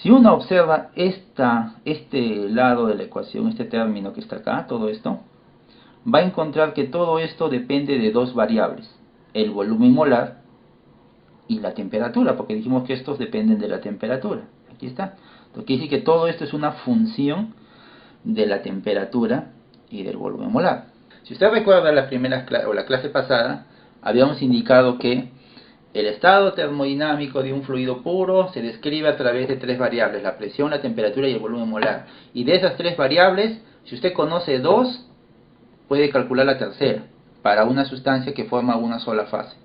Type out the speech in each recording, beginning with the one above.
Si uno observa este lado de la ecuación, este término que está acá, todo esto, va a encontrar que todo esto depende de dos variables, el volumen molar y la temperatura, porque dijimos que estos dependen de la temperatura. Aquí está. Entonces quiere decir que todo esto es una función de la temperatura y del volumen molar. Si usted recuerda la clase pasada, habíamos indicado que el estado termodinámico de un fluido puro se describe a través de tres variables, la presión, la temperatura y el volumen molar. Y de esas tres variables, si usted conoce dos, puede calcular la tercera, para una sustancia que forma una sola fase.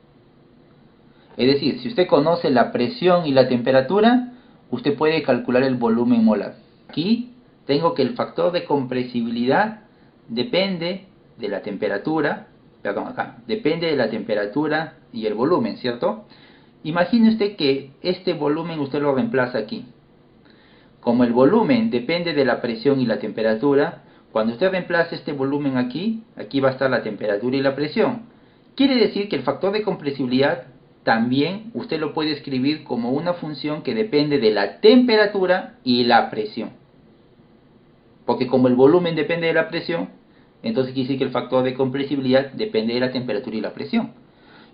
Es decir, si usted conoce la presión y la temperatura, usted puede calcular el volumen molar. Aquí tengo que el factor de compresibilidad depende de la temperatura, depende de la temperatura y el volumen, ¿cierto? Imagine usted que este volumen usted lo reemplaza aquí. Como el volumen depende de la presión y la temperatura, cuando usted reemplace este volumen aquí, aquí va a estar la temperatura y la presión. Quiere decir que el factor de compresibilidad también usted lo puede escribir como una función que depende de la temperatura y la presión. Porque como el volumen depende de la presión, entonces quiere decir que el factor de compresibilidad depende de la temperatura y la presión.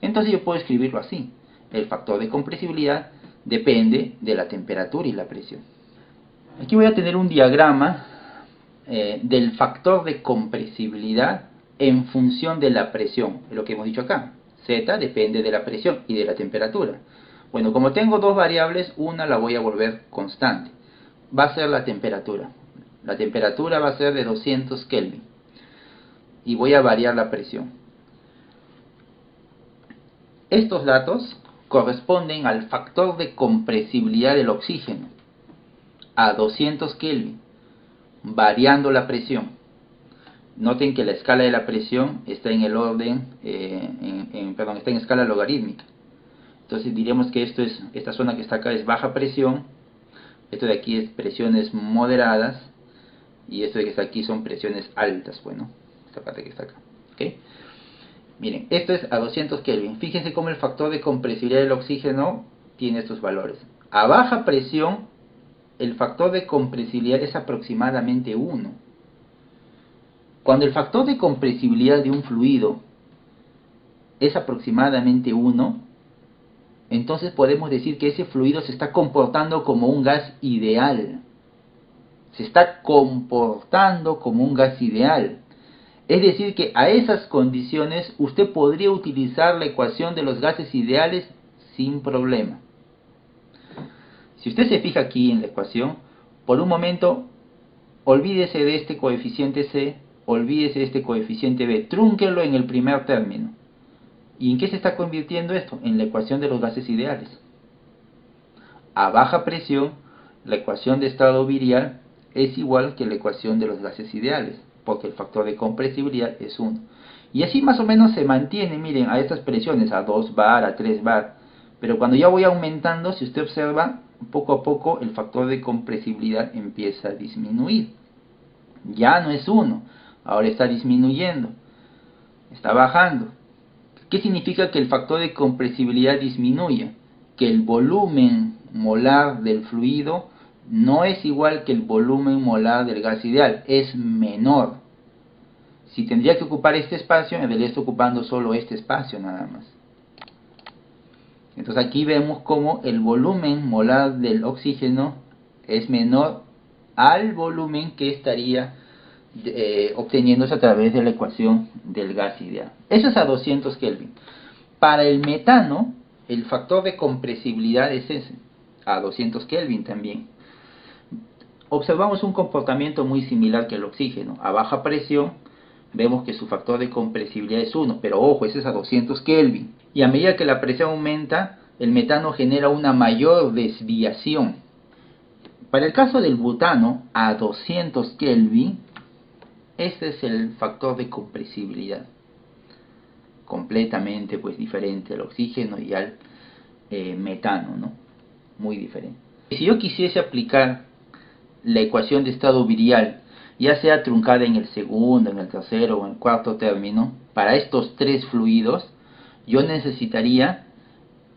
Entonces yo puedo escribirlo así. El factor de compresibilidad depende de la temperatura y la presión. Aquí voy a tener un diagrama del factor de compresibilidad en función de la presión, es lo que hemos dicho acá. Z depende de la presión y de la temperatura. Bueno, como tengo dos variables, una la voy a volver constante. Va a ser la temperatura. La temperatura va a ser de 200 Kelvin. Y voy a variar la presión. Estos datos corresponden al factor de compresibilidad del oxígeno a 200 Kelvin, variando la presión. Noten que la escala de la presión está en el orden, está en escala logarítmica. Entonces diremos que esta zona que está acá es baja presión, esto de aquí es presiones moderadas, y esto de que está aquí son presiones altas, bueno, esta parte que está acá. ¿Okay? Miren, esto es a 200 Kelvin. Fíjense cómo el factor de compresibilidad del oxígeno tiene estos valores. A baja presión, el factor de compresibilidad es aproximadamente 1. Cuando el factor de compresibilidad de un fluido es aproximadamente 1, entonces podemos decir que ese fluido se está comportando como un gas ideal. Se está comportando como un gas ideal. Es decir, que a esas condiciones usted podría utilizar la ecuación de los gases ideales sin problema. Si usted se fija aquí en la ecuación, por un momento, olvídese de este coeficiente C, olvídese de este coeficiente B, trúnquelo en el primer término. ¿Y en qué se está convirtiendo esto? En la ecuación de los gases ideales. A baja presión, la ecuación de estado virial es igual que la ecuación de los gases ideales, porque el factor de compresibilidad es 1. Y así más o menos se mantiene, miren, a estas presiones, a 2 bar, a 3 bar. Pero cuando ya voy aumentando, si usted observa, poco a poco el factor de compresibilidad empieza a disminuir. Ya no es 1, ahora está disminuyendo, está bajando. ¿Qué significa que el factor de compresibilidad disminuye? Que el volumen molar del fluido no es igual que el volumen molar del gas ideal, es menor. Si tendría que ocupar este espacio, en realidad está ocupando solo este espacio nada más. Entonces aquí vemos cómo el volumen molar del oxígeno es menor al volumen que estaría obteniéndose a través de la ecuación del gas ideal. Eso es a 200 Kelvin. Para el metano, el factor de compresibilidad es ese, a 200 Kelvin también. Observamos un comportamiento muy similar que el oxígeno. A baja presión, vemos que su factor de compresibilidad es 1, pero ojo, ese es a 200 Kelvin. Y a medida que la presión aumenta, el metano genera una mayor desviación. Para el caso del butano, a 200 Kelvin, este es el factor de compresibilidad. Completamente pues diferente al oxígeno y al metano, ¿no? Muy diferente. Si yo quisiese aplicar la ecuación de estado virial, ya sea truncada en el segundo, en el tercero o en el cuarto término, para estos tres fluidos, yo necesitaría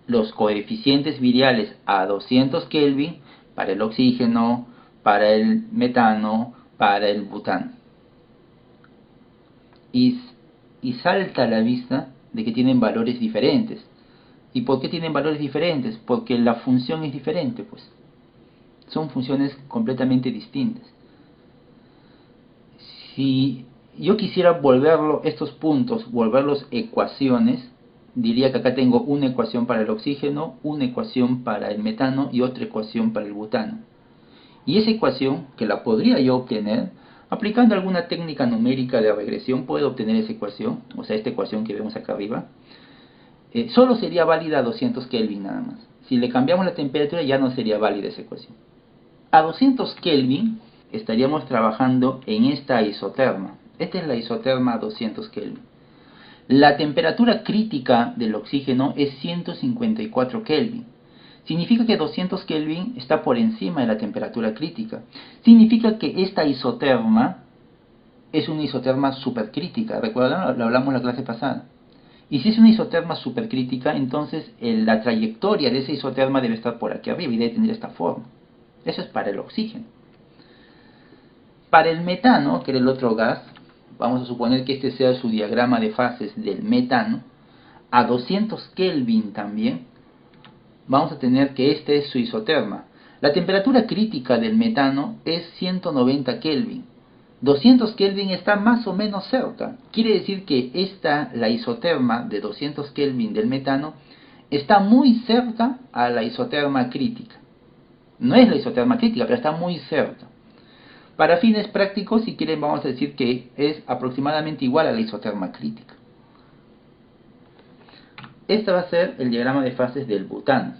los coeficientes viriales a 200 Kelvin para el oxígeno, para el metano, para el butano. Y salta a la vista de que tienen valores diferentes. ¿Y por qué tienen valores diferentes? Porque la función es diferente, pues. Son funciones completamente distintas. Si yo quisiera estos puntos, volverlos ecuaciones, diría que acá tengo una ecuación para el oxígeno, una ecuación para el metano y otra ecuación para el butano. Y esa ecuación, que la podría yo obtener, aplicando alguna técnica numérica de regresión, puedo obtener esa ecuación, o sea, esta ecuación que vemos acá arriba, solo sería válida a 200 Kelvin nada más. Si le cambiamos la temperatura ya no sería válida esa ecuación. A 200 Kelvin estaríamos trabajando en esta isoterma. Esta es la isoterma a 200 Kelvin. La temperatura crítica del oxígeno es 154 Kelvin. Significa que 200 Kelvin está por encima de la temperatura crítica. Significa que esta isoterma es una isoterma supercrítica. ¿Recuerdan? Lo hablamos en la clase pasada. Y si es una isoterma supercrítica, entonces la trayectoria de esa isoterma debe estar por aquí arriba y debe tener esta forma. Eso es para el oxígeno. Para el metano, que era el otro gas, vamos a suponer que este sea su diagrama de fases del metano, a 200 Kelvin también, vamos a tener que este es su isoterma. La temperatura crítica del metano es 190 Kelvin. 200 Kelvin está más o menos cerca. Quiere decir que la isoterma de 200 Kelvin del metano está muy cerca a la isoterma crítica. No es la isoterma crítica, pero está muy cerca. Para fines prácticos, si quieren, vamos a decir que es aproximadamente igual a la isoterma crítica. Este va a ser el diagrama de fases del butano.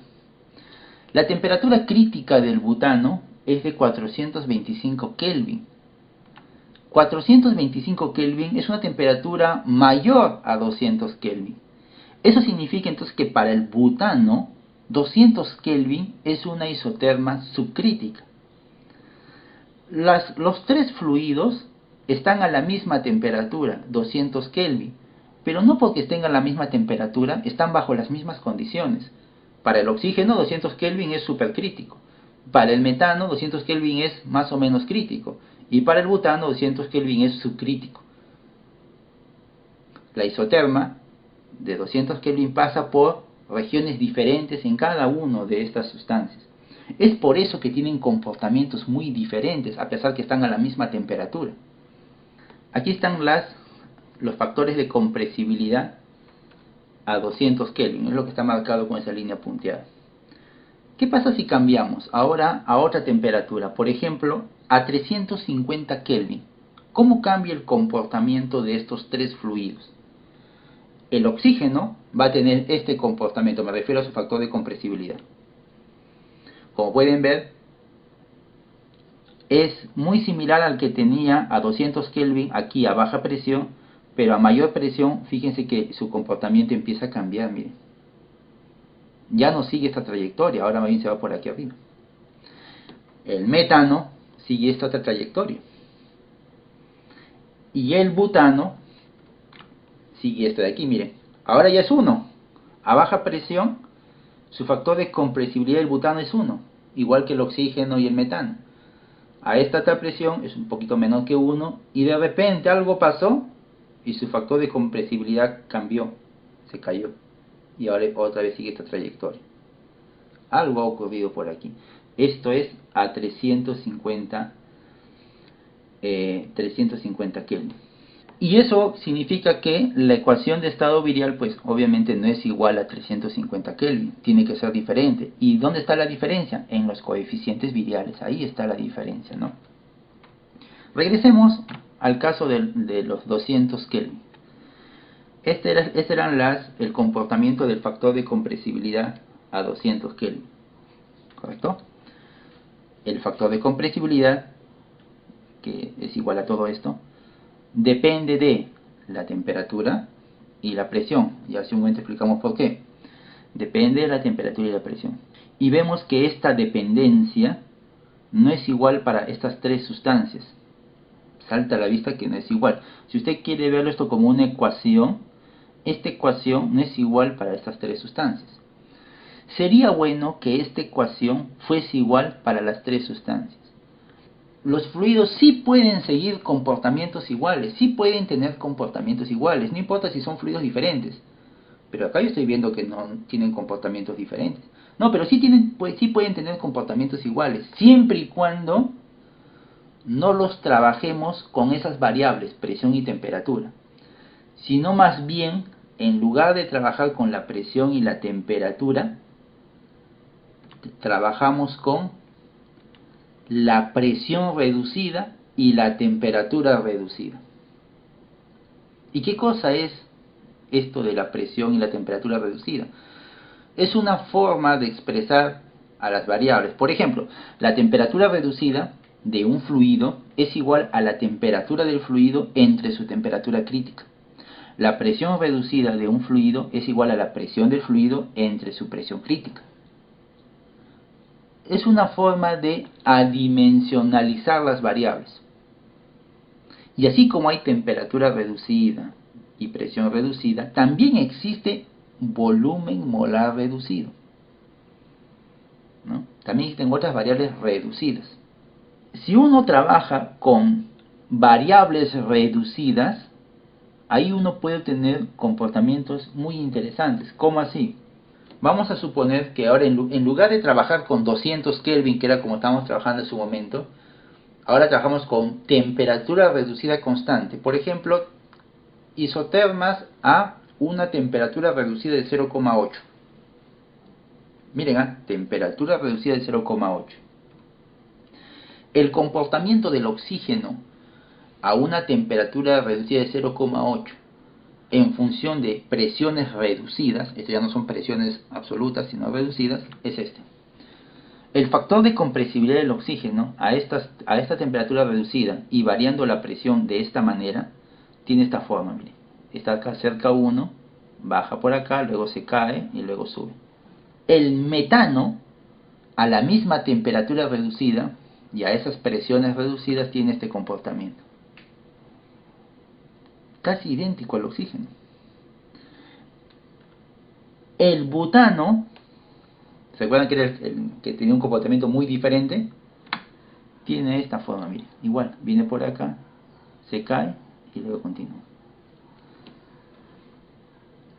La temperatura crítica del butano es de 425 Kelvin. 425 Kelvin es una temperatura mayor a 200 Kelvin. Eso significa entonces que para el butano, 200 Kelvin es una isoterma subcrítica. Los tres fluidos están a la misma temperatura, 200 Kelvin, pero no porque estén a la misma temperatura, están bajo las mismas condiciones. Para el oxígeno, 200 Kelvin es supercrítico. Para el metano, 200 Kelvin es más o menos crítico. Y para el butano, 200 Kelvin es subcrítico. La isoterma de 200 Kelvin pasa por regiones diferentes en cada una de estas sustancias. Es por eso que tienen comportamientos muy diferentes, a pesar que están a la misma temperatura. Aquí están los factores de compresibilidad a 200 Kelvin, es lo que está marcado con esa línea punteada. ¿Qué pasa si cambiamos ahora a otra temperatura? Por ejemplo, a 350 Kelvin. ¿Cómo cambia el comportamiento de estos tres fluidos? El oxígeno va a tener este comportamiento, me refiero a su factor de compresibilidad. Como pueden ver, es muy similar al que tenía a 200 Kelvin aquí a baja presión, pero a mayor presión, fíjense que su comportamiento empieza a cambiar, miren. Ya no sigue esta trayectoria, ahora más bien se va por aquí arriba. El metano sigue esta otra trayectoria. Y el butano sigue esta de aquí, miren. Ahora ya es 1. A baja presión, su factor de compresibilidad del butano es 1, igual que el oxígeno y el metano. A esta alta presión es un poquito menos que 1 y de repente algo pasó y su factor de compresibilidad cambió, se cayó. Y ahora otra vez sigue esta trayectoria. Algo ha ocurrido por aquí. Esto es a 350 Kelvin. Y eso significa que la ecuación de estado virial, pues obviamente no es igual a 350 Kelvin. Tiene que ser diferente. ¿Y dónde está la diferencia? En los coeficientes viriales. Ahí está la diferencia, ¿no? Regresemos al caso de los 200 Kelvin. Este era el comportamiento del factor de compresibilidad a 200 Kelvin. ¿Correcto? El factor de compresibilidad, que es igual a todo esto, depende de la temperatura y la presión. Y hace un momento explicamos por qué. Depende de la temperatura y la presión. Y vemos que esta dependencia no es igual para estas tres sustancias. Salta a la vista que no es igual. Si usted quiere verlo esto como una ecuación, esta ecuación no es igual para estas tres sustancias. sería bueno que esta ecuación fuese igual para las tres sustancias. Los fluidos sí pueden seguir comportamientos iguales, sí pueden tener comportamientos iguales, no importa si son fluidos diferentes. Pero acá yo estoy viendo que no tienen comportamientos diferentes. No, pero sí, sí pueden tener comportamientos iguales, siempre y cuando no los trabajemos con esas variables, presión y temperatura, sino más bien, en lugar de trabajar con la presión y la temperatura, trabajamos con la presión reducida y la temperatura reducida. ¿Y qué cosa es esto de la presión y la temperatura reducida? Es una forma de expresar a las variables. Por ejemplo, la temperatura reducida de un fluido es igual a la temperatura del fluido entre su temperatura crítica. La presión reducida de un fluido es igual a la presión del fluido entre su presión crítica. Es una forma de adimensionalizar las variables. Y así como hay temperatura reducida y presión reducida, también existe volumen molar reducido, ¿no? También existen otras variables reducidas. Si uno trabaja con variables reducidas, ahí uno puede tener comportamientos muy interesantes. ¿Cómo así? Vamos a suponer que ahora en lugar de trabajar con 200 Kelvin, que era como estábamos trabajando en su momento, ahora trabajamos con temperatura reducida constante. Por ejemplo, isotermas a una temperatura reducida de 0,8. Miren, temperatura reducida de 0,8. El comportamiento del oxígeno a una temperatura reducida de 0,8 en función de presiones reducidas, estas ya no son presiones absolutas sino reducidas, es este. El factor de compresibilidad del oxígeno a esta temperatura reducida y variando la presión de esta manera, tiene esta forma, miren. Está acá cerca 1, baja por acá, luego se cae y luego sube. El metano a la misma temperatura reducida y a esas presiones reducidas tiene este comportamiento. Casi idéntico al oxígeno. El butano, ¿se acuerdan que era el que tenía un comportamiento muy diferente? Tiene esta forma, miren, igual, viene por acá, se cae y luego continúa.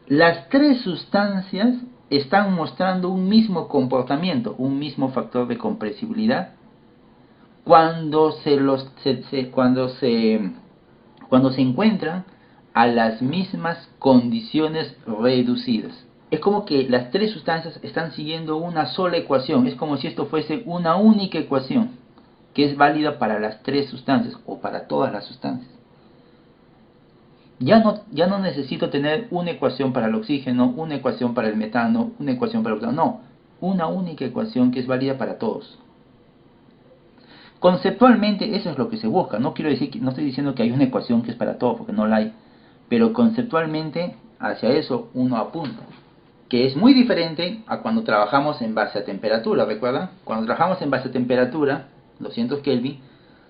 Las tres sustancias están mostrando un mismo comportamiento, un mismo factor de compresibilidad cuando se encuentran a las mismas condiciones reducidas. Es como que las tres sustancias están siguiendo una sola ecuación, es como si esto fuese una única ecuación que es válida para las tres sustancias o para todas las sustancias. Ya no necesito tener una ecuación para el oxígeno, una ecuación para el metano, una ecuación para el butano, no, una única ecuación que es válida para todos. Conceptualmente eso es lo que se busca. No estoy diciendo que hay una ecuación que es para todo, porque no la hay, pero conceptualmente hacia eso uno apunta, que es muy diferente a cuando trabajamos en base a temperatura. ¿Recuerdan? Cuando trabajamos en base a temperatura, 200 Kelvin,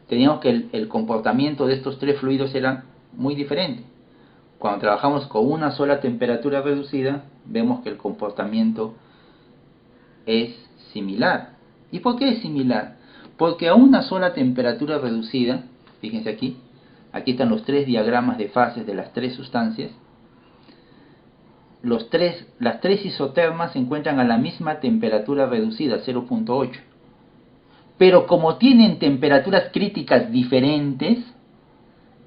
teníamos que el comportamiento de estos tres fluidos era muy diferente. Cuando trabajamos con una sola temperatura reducida, vemos que el comportamiento es similar. ¿Y por qué es similar? Porque a una sola temperatura reducida, fíjense aquí están los tres diagramas de fases de las tres sustancias. Las tres isotermas se encuentran a la misma temperatura reducida, 0,8. Pero como tienen temperaturas críticas diferentes,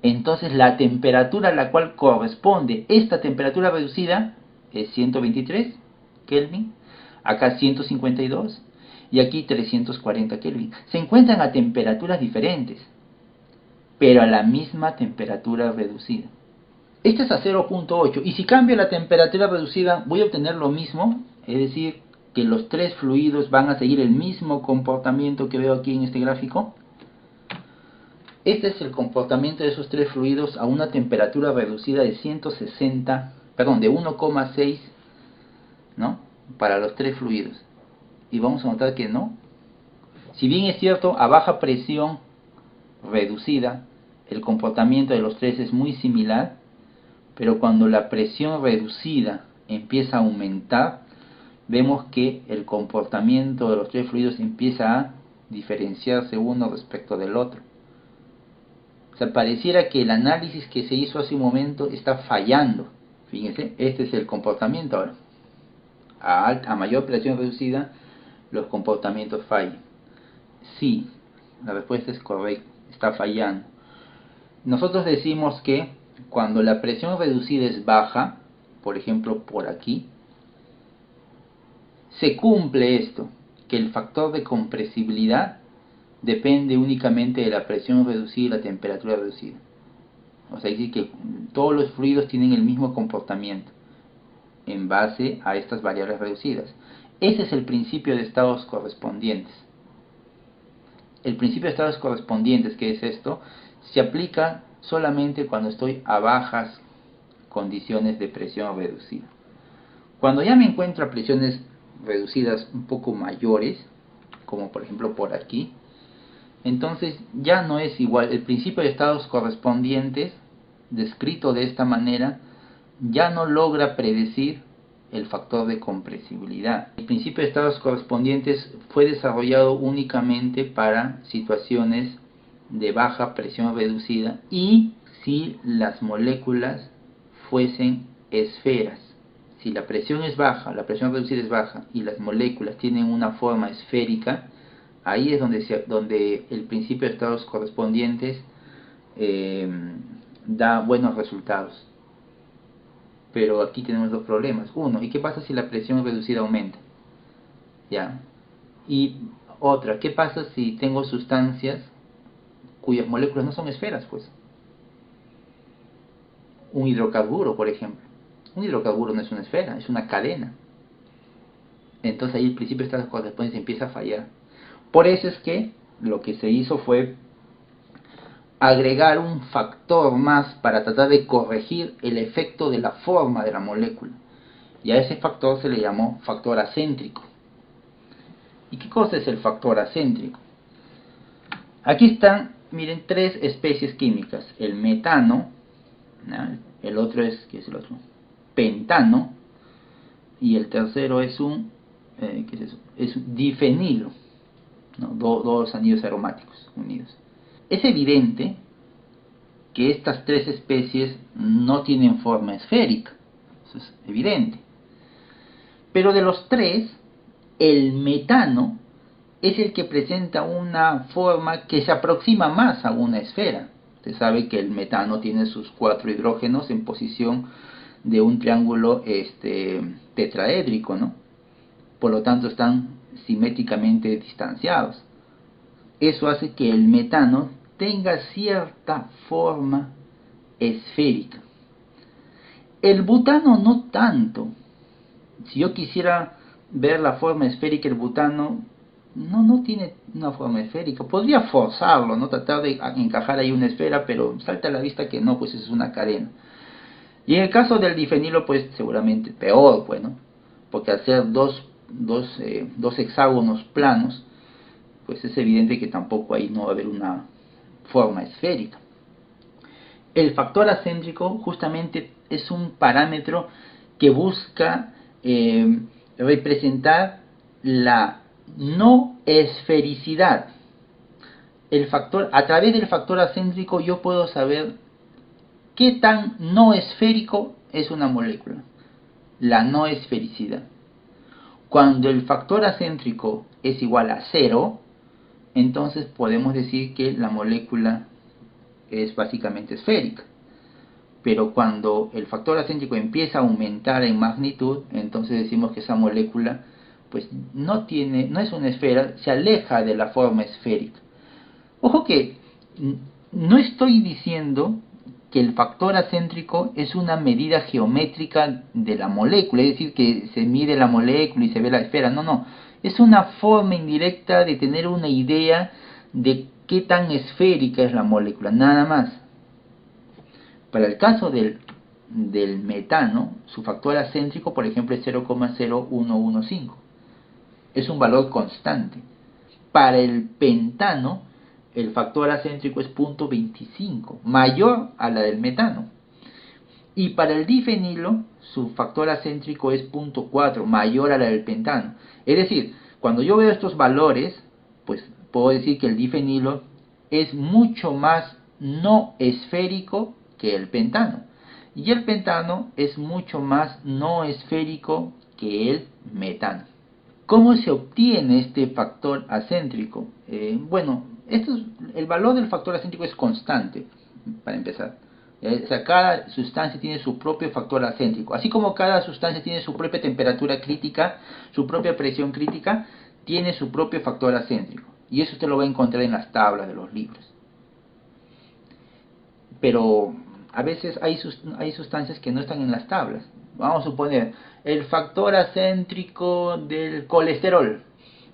entonces la temperatura a la cual corresponde esta temperatura reducida es 123 Kelvin, acá 152 y aquí 340 Kelvin. Se encuentran a temperaturas diferentes, pero a la misma temperatura reducida. Esta es a 0,8 y si cambio la temperatura reducida voy a obtener lo mismo, es decir, que los tres fluidos van a seguir el mismo comportamiento que veo aquí en este gráfico. Este es el comportamiento de esos tres fluidos a una temperatura reducida de 1,6, ¿no? Para los tres fluidos. Y vamos a notar que no. Si bien es cierto, a baja presión reducida, el comportamiento de los tres es muy similar, pero cuando la presión reducida empieza a aumentar, vemos que el comportamiento de los tres fluidos empieza a diferenciarse uno respecto del otro. O sea, pareciera que el análisis que se hizo hace un momento está fallando. Fíjense, este es el comportamiento ahora. A mayor presión reducida, los comportamientos fallan. Sí, la respuesta es correcta, está fallando. Nosotros decimos que cuando la presión reducida es baja, por ejemplo por aquí, se cumple esto, que el factor de compresibilidad depende únicamente de la presión reducida y la temperatura reducida. O sea, dice que todos los fluidos tienen el mismo comportamiento en base a estas variables reducidas. Ese es el principio de estados correspondientes. El principio de estados correspondientes, ¿qué es esto? Se aplica solamente cuando estoy a bajas condiciones de presión reducida. Cuando ya me encuentro a presiones reducidas un poco mayores, como por ejemplo por aquí, entonces ya no es igual. El principio de estados correspondientes, descrito de esta manera, ya no logra predecir el factor de compresibilidad. El principio de estados correspondientes fue desarrollado únicamente para situaciones de baja presión reducida y si las moléculas fuesen esferas. Si la presión es baja, la presión reducida es baja y las moléculas tienen una forma esférica, ahí es donde el principio de estados correspondientes da buenos resultados. Pero aquí tenemos dos problemas. Uno, ¿y qué pasa si la presión reducida aumenta? ¿Ya? Y otra, ¿qué pasa si tengo sustancias cuyas moléculas no son esferas, pues? Un hidrocarburo, por ejemplo. Un hidrocarburo no es una esfera, es una cadena. Entonces ahí el principio de estados correspondientes empieza a fallar. Por eso es que lo que se hizo fue agregar un factor más para tratar de corregir el efecto de la forma de la molécula. Y a ese factor se le llamó factor acéntrico. ¿Y qué cosa es el factor acéntrico? Aquí están, miren, tres especies químicas. El metano, ¿no? El otro es, ¿qué es el otro? Pentano. Y el tercero es un, ¿qué es eso? Es un difenilo, ¿no? Dos anillos aromáticos unidos. Es evidente que estas tres especies no tienen forma esférica. Eso es evidente. Pero de los tres, el metano es el que presenta una forma que se aproxima más a una esfera. Usted sabe que el metano tiene sus 4 hidrógenos en posición de un triángulo tetraédrico, ¿no? Por lo tanto están simétricamente distanciados. Eso hace que el metano tenga cierta forma esférica. El butano no tanto. Si yo quisiera ver la forma esférica del butano, no tiene una forma esférica. Podría forzarlo, ¿no? Tratar de encajar ahí una esfera, pero salta a la vista que no, pues es una cadena. Y en el caso del difenilo, pues seguramente peor, pues, ¿no? Porque al ser dos hexágonos planos, pues es evidente que tampoco ahí no va a haber una forma esférica. El factor acéntrico justamente es un parámetro que busca representar la no esfericidad. A través del factor acéntrico yo puedo saber qué tan no esférico es una molécula. La no esfericidad. Cuando el factor acéntrico es igual a 0, entonces podemos decir que la molécula es básicamente esférica. Pero cuando el factor acéntrico empieza a aumentar en magnitud, entonces decimos que esa molécula pues no es una esfera, se aleja de la forma esférica. Ojo que no estoy diciendo que el factor acéntrico es una medida geométrica de la molécula, es decir, que se mide la molécula y se ve la esfera. No, es una forma indirecta de tener una idea de qué tan esférica es la molécula, nada más. Para el caso del metano, su factor acéntrico, por ejemplo, es 0,0115. Es un valor constante. Para el pentano, el factor acéntrico es 0,25, mayor a la del metano. Y para el difenilo, su factor acéntrico es 0.4, mayor a la del pentano. Es decir, cuando yo veo estos valores, pues puedo decir que el difenilo es mucho más no esférico que el pentano. Y el pentano es mucho más no esférico que el metano. ¿Cómo se obtiene este factor acéntrico? El valor del factor acéntrico es constante, para empezar. O sea, cada sustancia tiene su propio factor acéntrico. Así como cada sustancia tiene su propia temperatura crítica, su propia presión crítica, tiene su propio factor acéntrico. Y eso usted lo va a encontrar en las tablas de los libros. Pero a veces hay sustancias que no están en las tablas. Vamos a suponer el factor acéntrico del colesterol,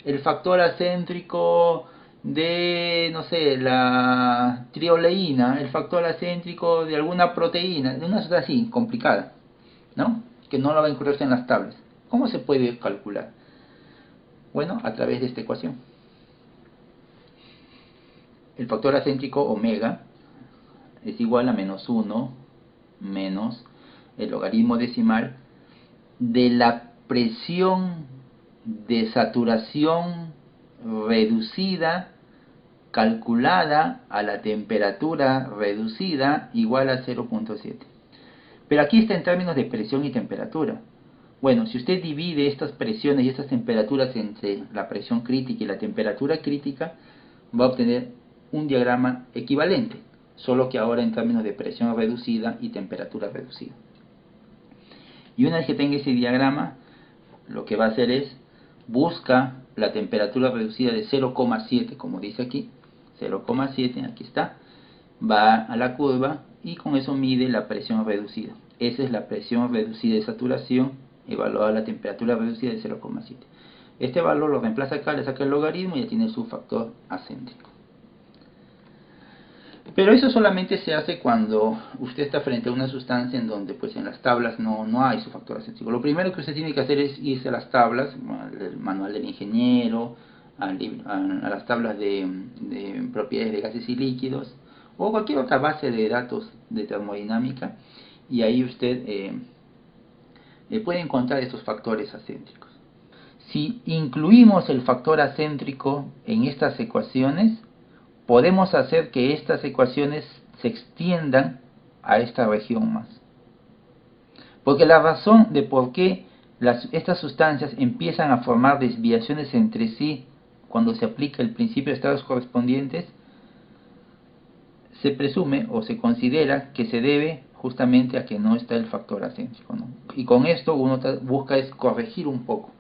el factor acéntrico de, no sé, la trioleína, el factor acéntrico de alguna proteína, de una sustancia así, complicada, ¿no? Que no la va a encontrar en las tablas. ¿Cómo se puede calcular? Bueno, a través de esta ecuación. El factor acéntrico omega es igual a menos 1 menos el logaritmo decimal de la presión de saturación reducida calculada a la temperatura reducida igual a 0.7. Pero aquí está en términos de presión y temperatura. Bueno, si usted divide estas presiones y estas temperaturas entre la presión crítica y la temperatura crítica, va a obtener un diagrama equivalente, solo que ahora en términos de presión reducida y temperatura reducida. Y una vez que tenga ese diagrama, lo que va a hacer es busca la temperatura reducida de 0,7, como dice aquí, 0,7, aquí está, va a la curva y con eso mide la presión reducida. Esa es la presión reducida de saturación evaluada a la temperatura reducida de 0,7. Este valor lo reemplaza acá, le saca el logaritmo y ya tiene su factor acéntrico. Pero eso solamente se hace cuando usted está frente a una sustancia en donde pues en las tablas no hay su factor acéntrico. Lo primero que usted tiene que hacer es irse a las tablas, al manual del ingeniero, a las tablas de propiedades de gases y líquidos, o cualquier otra base de datos de termodinámica, y ahí usted puede encontrar estos factores acéntricos. Si incluimos el factor acéntrico en estas ecuaciones, podemos hacer que estas ecuaciones se extiendan a esta región más. Porque la razón de por qué estas sustancias empiezan a formar desviaciones entre sí cuando se aplica el principio de estados correspondientes, se presume o se considera que se debe justamente a que no está el factor acéntrico, ¿no? Y con esto uno busca es corregir un poco